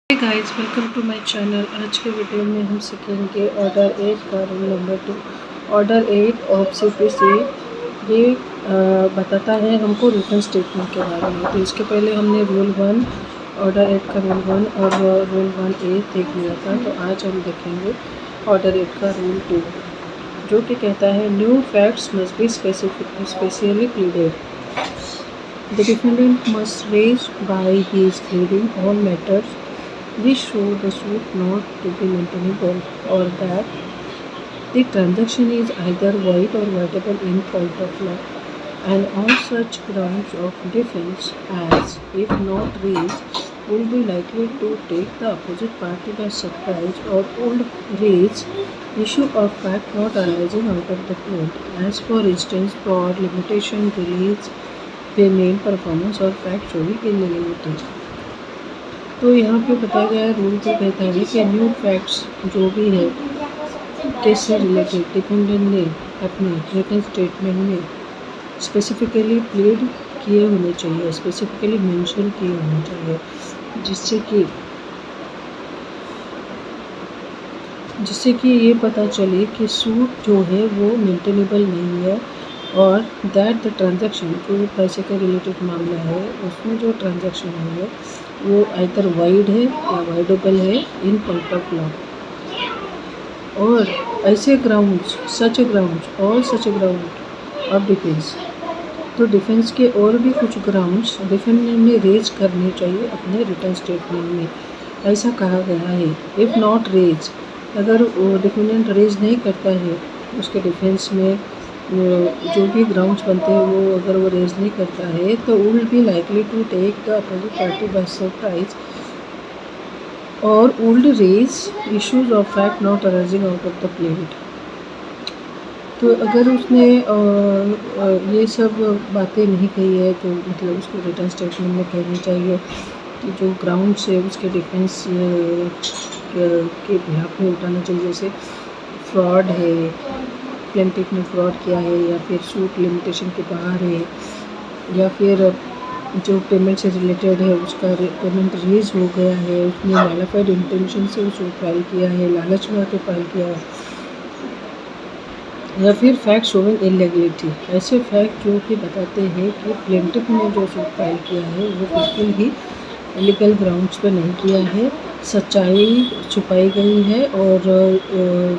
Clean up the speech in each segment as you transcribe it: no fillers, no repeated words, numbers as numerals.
Guys, welcome to my channel. आज के video में हम सीखेंगे ऑर्डर 8 का rule number 2। Order 8 of CPC ये बताता है हमको रिटर्न स्टेटमेंट के बारे में। तो इसके पहले हमने रूल 1 ऑर्डर 8 का रूल 1 और रूल 1A देख लिया था। तो आज हम देखेंगे ऑर्डर 8 का रूल 2, जो कि कहता है new facts must be specially pleaded. The defendant must raise by his pleading all matters which show the suit not to be maintainable, or that the transaction is either void or voidable in point of law, and all such grounds of defense as, if not raised, will be likely to take the opposite party by surprise, or would raise issue of fact not arising out of the plaint, as for instance fraud, limitation, release, payment, performance और fact showing illegality. तो यहाँ पे बताया गया rule को कहता है कि न्यू फैक्ट्स जो भी है केस से रिलेटेड डिफेंडेंट ने अपने रिटन स्टेटमेंट में स्पेसिफिकली प्लीड किए होने चाहिए, स्पेसिफिकली मेंशन किए होने चाहिए, जिससे कि ये पता चले कि सूट जो है वो मेंटेनेबल नहीं है, और दैट द ट्रांजैक्शन जो पैसे के रिलेटेड मामला है उसमें जो ट्रांजैक्शन है वो आइदर वाइड है या वाइडेबल है इन पॉइंट ऑफ लॉ। और ऐसे grounds such ground of defence, तो डिफेंस के और भी कुछ ग्राउंड्स डिफेंडेंट ने रेज करने चाहिए अपने रिटर्न स्टेटमेंट में, ऐसा कहा गया है। इफ़ नॉट रेज, अगर डिफेंडेंट रेज नहीं करता है उसके डिफेंस में जो भी ग्राउंड्स बनते हैं वो अगर वो रेज नहीं करता है तो will be likely to take the opposite party by surprise, और would raise issues of fact not arising out of the plaint. तो अगर उसने ये सब बातें नहीं कही है तो मतलब उसको रिटर्न स्टेटमेंट में कहनी चाहिए कि जो ग्राउंड्स है उसके डिफेंस के बिहाफ में उठाना चाहिए, जैसे फ्रॉड है, प्लेंटिफ ने फ्रॉड किया है, या फिर सूट लिमिटेशन के बाहर है, या फिर जो पेमेंट से रिलेटेड है उसका पेमेंट रिलीज हो गया है, उसने मैलिफाइड इंटेंशन से सूट फाइल किया है, लालच में आके फाइल किया है, या फिर फैक्ट शोइंग इलीगलिटी, ऐसे फैक्ट जो कि बताते हैं कि प्लेंटिफ ने जो सूट फाइल किया है वो बिल्कुल ही लीगल ग्राउंड्स पर नहीं किया है, सच्चाई छुपाई गई है और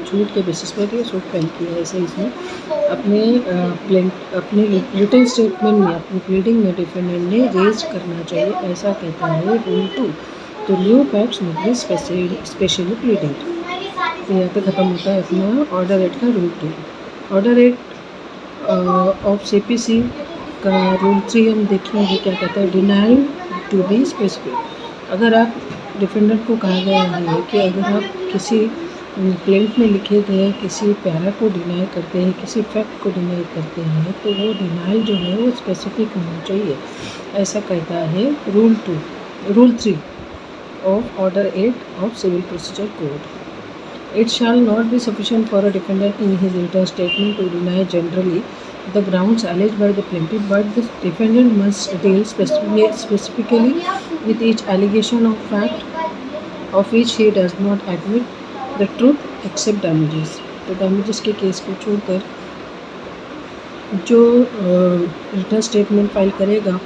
झूठ के बेसिस पर ये सूट फाइल किया है। ऐसे इसमें अपने रिटन स्टेटमेंट में अपनी प्लीडिंग में डिफेंडेंट ने रेज करना चाहिए, ऐसा कहता है रूल 2। तो new facts must be specially pleaded. तो यहाँ पे ख़त्म होता है अपना ऑर्डर 8 का रूल 2। ऑर्डर 8 ऑफ सीपीसी का रूल 3 हम देखेंगे क्या कहता है। डिनाइल टू बी स्पेसिफिक, अगर आप डिफेंडेंट को कहा गया है कि अगर आप किसी प्लेंट में लिखे गए किसी पैरा को डिनाई करते हैं, किसी फैक्ट को डिनाई करते हैं, तो वो डिनाइल जो है वो स्पेसिफिक होना चाहिए, ऐसा कहता है rule 3 of order 8 of civil procedure code. It shall not be sufficient for a defendant in his return statement to deny generally the grounds alleged by the plaintiff, but the defendant must deal specifically with each allegation of fact of which he does not admit the truth except damages। तो damages के case को छोड़कर जो return statement file करेगा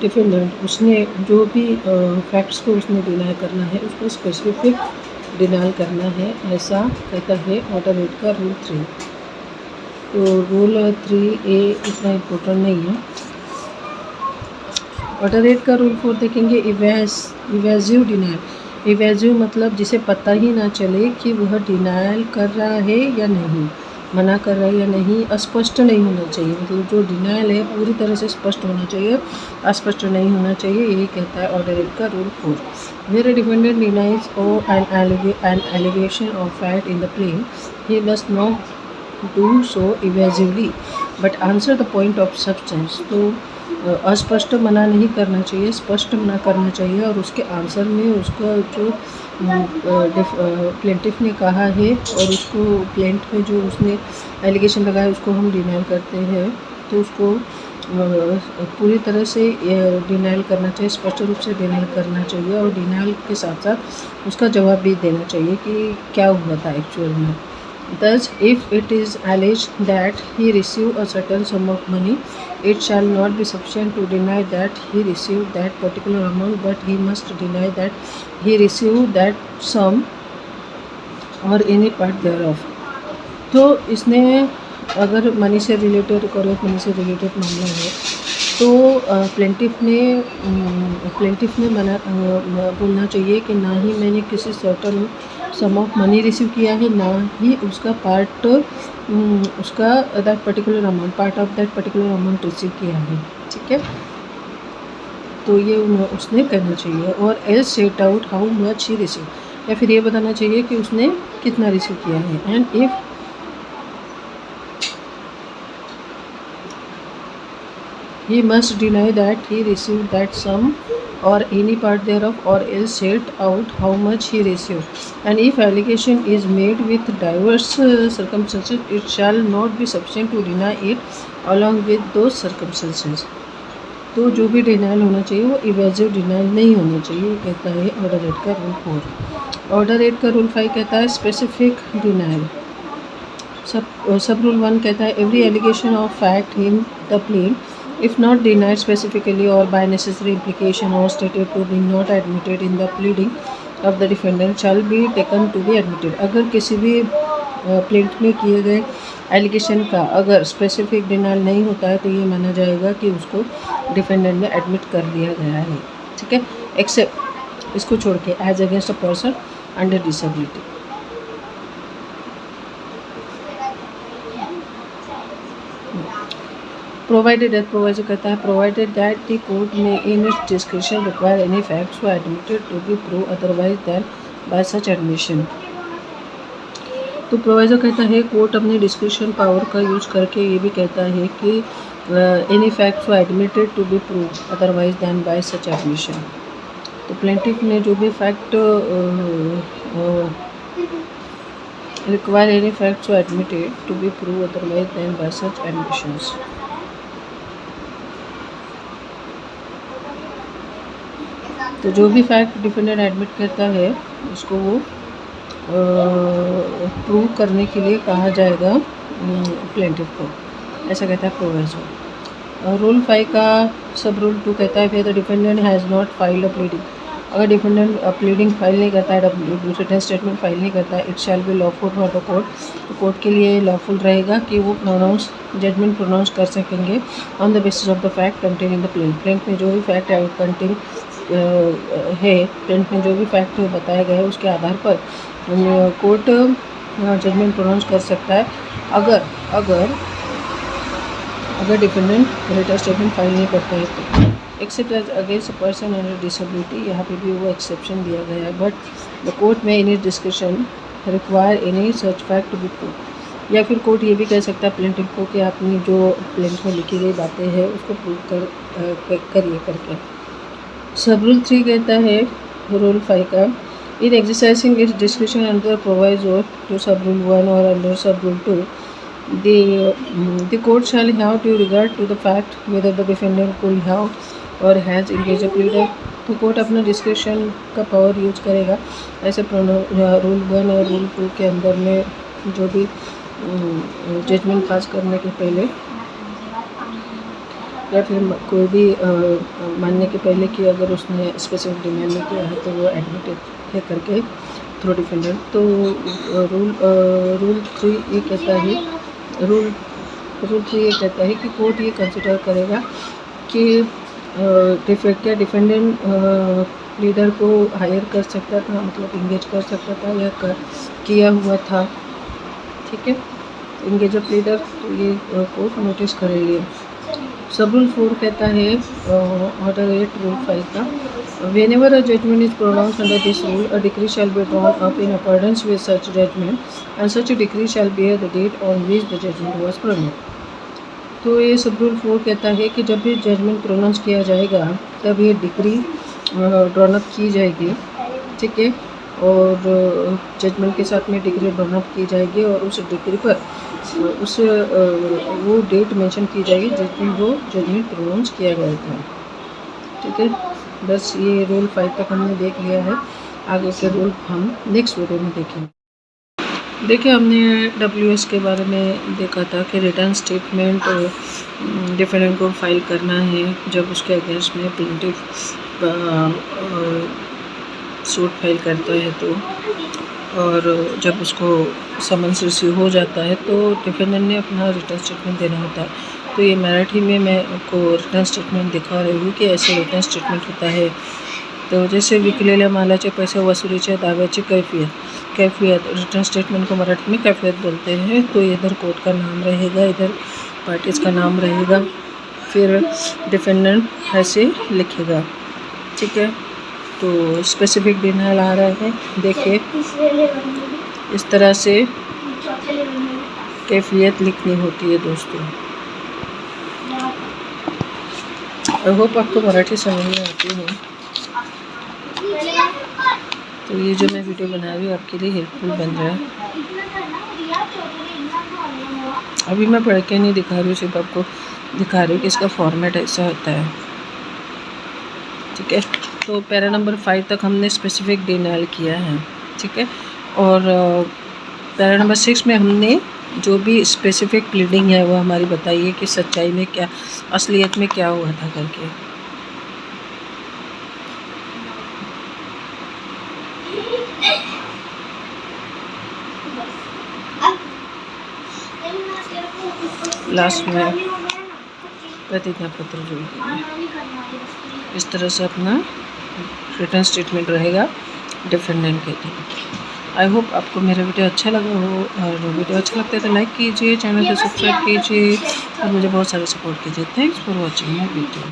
defendant, उसने जो भी facts को उसने डिनाई करना है उसको स्पेसिफिक डिनाइल करना है, ऐसा कहता है ऑर्डर 8 का रूल 3। तो रूल 3A इतना इम्पोर्टेंट नहीं है। ऑर्डर 8 का रूल 4 देखेंगे। Evasive denial. इवेजिव मतलब जिसे पता ही ना चले कि वह डिनाइल कर रहा है या नहीं, मना कर रहा है या नहीं, अस्पष्ट नहीं होना चाहिए, मतलब जो डिनाइल है पूरी तरह से स्पष्ट होना चाहिए, अस्पष्ट नहीं होना चाहिए, यही कहता है ऑर्डर 8 का rule 4। Where a defendant denies an allegation of fact in the plain, he must not do so evasively but answer the point of substance। तो अस्पष्ट मना नहीं करना चाहिए, स्पष्ट मना करना चाहिए, और उसके आंसर में उसका जो प्लेंटिफ ने कहा है और उसको प्लेंट में जो उसने एलिगेशन लगाया उसको हम डिनाई करते हैं, तो उसको पूरी तरह से डिनाइल करना चाहिए, स्पष्ट रूप से डिनाइल करना चाहिए और डिनाइल के साथ साथ उसका जवाब भी देना चाहिए कि क्या हुआ था एक्चुअल में। Thus, if it is alleged that he received a certain sum of money, it shall not be sufficient to deny that he received that particular amount, but he must deny that he received that sum or any part thereof. तो इसने अगर money से related corporate money से related मामला है तो plaintiff ने मना बोलना चाहिए कि ना ही मैंने किसी certain some of money receive किया है, ना ही उसका पार्ट उसका that particular amount part of that particular amount receive किया है। ठीक है, तो ये उसने करना चाहिए। और else set out how much he receive, या फिर ये बताना चाहिए कि उसने कितना रिसीव किया है। And if he must deny that he received that sum or any part thereof, or else set out how much he received. And if allegation is made with diverse circumstances, it shall not be sufficient to deny it along with those circumstances. तो जो भी denial होना चाहिए वो evasive denial नहीं होना चाहिए, कहता है ऑर्डर 8 का रूल 4। ऑर्डर 8 का रूल 5 कहता है स्पेसिफिक डिनाइल। सब रूल 1 कहता है every allegation of fact in the plain, if not denied specifically or by necessary implication or stated to be not admitted in the pleading of the defendant, shall be taken to be admitted। अगर किसी भी plaint में किए गए allegation का अगर specific denial नहीं होता है तो ये माना जाएगा कि उसको डिफेंडेंट ने एडमिट कर दिया गया है। ठीक है, एक्सेप्ट इसको छोड़ के as against a person under disability. Provided that proviso कहता है प्रोवाइडेड दैट द कोर्ट में in its description require any facts were admitted to be proved otherwise than by such admission. तो प्रोवाइजर कहता है court अपने description power का use करके ये भी कहता है कि any facts were admitted to be proved otherwise than by such admission. तो प्लेंटिफ ने जो भी fact require any facts were admitted to be proved otherwise than by such admissions. तो जो भी फैक्ट डिफेंडेंट एडमिट करता है उसको वो प्रूव करने के लिए कहा जाएगा प्लेंटिफ को, ऐसा कहता है प्रोवाइजर। रूल 5 का सब रूल 2 कहता है the defendant has not filed a pleading, अगर डिफेंडेंट प्लीडिंग फाइल नहीं करता है, रिटन स्टेटमेंट फाइल नहीं करता है, it shall be lawful for the court, तो कोर्ट के लिए लॉफुल रहेगा कि वो जजमेंट प्रोनाउंस कर सकेंगे on the basis of the fact contain in the plaint में जो भी फैक्ट कंटेन है, प्लेंट में जो भी फैक्ट बताया गया है उसके आधार पर कोर्ट जजमेंट प्रोनाउंस कर सकता है अगर डिफेंडेंट रिटन स्टेटमेंट फाइल नहीं करता है तो। Except as against a person under disability, यहाँ पे भी वो एक्सेप्शन दिया गया है। बट द कोर्ट में in discussion require any such fact to be proved, या फिर कोर्ट ये भी कह सकता है प्लेंटिफ को कि आपने जो प्लेंट में लिखी गई बातें हैं उसको प्रूव करिए करके। सब रूल 3 कहता है रूल 5 का in exercising its description under proviso to sub rule 1 और under sub rule 2 the court shall have due regard to the fact whether the defendant could have or has engaged a pleader। तो court अपना description का power use करेगा ऐसे rule 1 और rule 2 के अंदर में जो भी जजमेंट पास करने के पहले या फिर कोई भी मानने के पहले कि अगर उसने स्पेसिफिक डिमांड नहीं किया है तो वो एडमिटेड है करके थ्रू डिफेंडेंट। तो रूल 3 ये कहता है रूल 3 ये कहता है कि कोर्ट ये कंसिडर करेगा कि क्या डिफेंडेंट लीडर को हायर कर सकता था, मतलब इंगेज कर सकता था या किया हुआ था। ठीक है, इंगेज ऑफ लीडर, तो ये कोर्ट नोटिस करेगी। सब रूल 4 कहता है ऑर्डर 8 रूल 5 का whenever a judgment is pronounced under this rule, a decree shall be drawn up in accordance with such judgment, and such a decree shall bear the date on which the judgment was pronounced। तो ये सब rule 4 कहता है कि जब भी judgement pronounce किया जाएगा तब ये डिक्री ड्रॉन अप की जाएगी। ठीक है, और जजमेंट के साथ में डिग्री ड्रॉ की जाएगी और उस डिग्री पर वो डेट मेंशन की जाएगी जिस दिन वो जजमेंट प्रोनाउंस किया गया था। ठीक है, बस ये रूल 5 तक हमने देख लिया है। आगे के रूल हम नेक्स्ट वीडियो में देखेंगे। देखिए, हमने WS के बारे में देखा था कि रिटर्न स्टेटमेंट डिफेंडेंट को फाइल करना है जब उसके अगेंस्ट में प्लेंटिफ सूट फाइल करता है तो, और जब उसको समन्स रिसीव हो जाता है तो डिफेंडेंट ने अपना रिटर्न स्टेटमेंट देना होता है। तो ये मराठी में मैं आपको रिटर्न स्टेटमेंट दिखा रही हूँ कि ऐसे रिटर्न स्टेटमेंट होता है। तो जैसे विकलेल्या मालाचे पैसे वसुलीच्या दाव्याची कैफियत रिटर्न स्टेटमेंट को मराठी में कैफियत बोलते हैं। तो इधर कोर्ट का नाम रहेगा, इधर पार्टीज़ का नाम रहेगा, फिर डिफेंडेंट ऐसे लिखेगा। ठीक है, तो स्पेसिफिक डिनायल आ रहा है। देखिए, इस तरह से कैफियत लिखनी होती है दोस्तों। आई होप आपको मराठी समझ में आती है। तो ये जो मैं वीडियो बना रही हूँ आपके लिए हेल्पफुल बन रहा है। अभी मैं पढ़ के नहीं दिखा रही हूँ, सिर्फ आपको दिखा रही हूँ कि इसका फॉर्मेट ऐसा होता है। ठीक है, तो पैरा नंबर 5 तक हमने स्पेसिफिक डिनायल किया है। ठीक है, और पैरा नंबर 6 में हमने जो भी स्पेसिफिक प्लीडिंग है वो हमारी बताइए कि सच्चाई में क्या, असलियत में क्या हुआ था करके। लास्ट में प्रतिज्ञा पत्र जोड़ इस तरह से अपना रिटर्न स्टेटमेंट रहेगा डिफेंडेंट के लिए। आई होप आपको मेरा वीडियो अच्छा लगा हो, और वीडियो अच्छा लगता है तो लाइक कीजिए, चैनल को सब्सक्राइब कीजिए और मुझे बहुत सारा सपोर्ट कीजिए। Thanks for watching my video.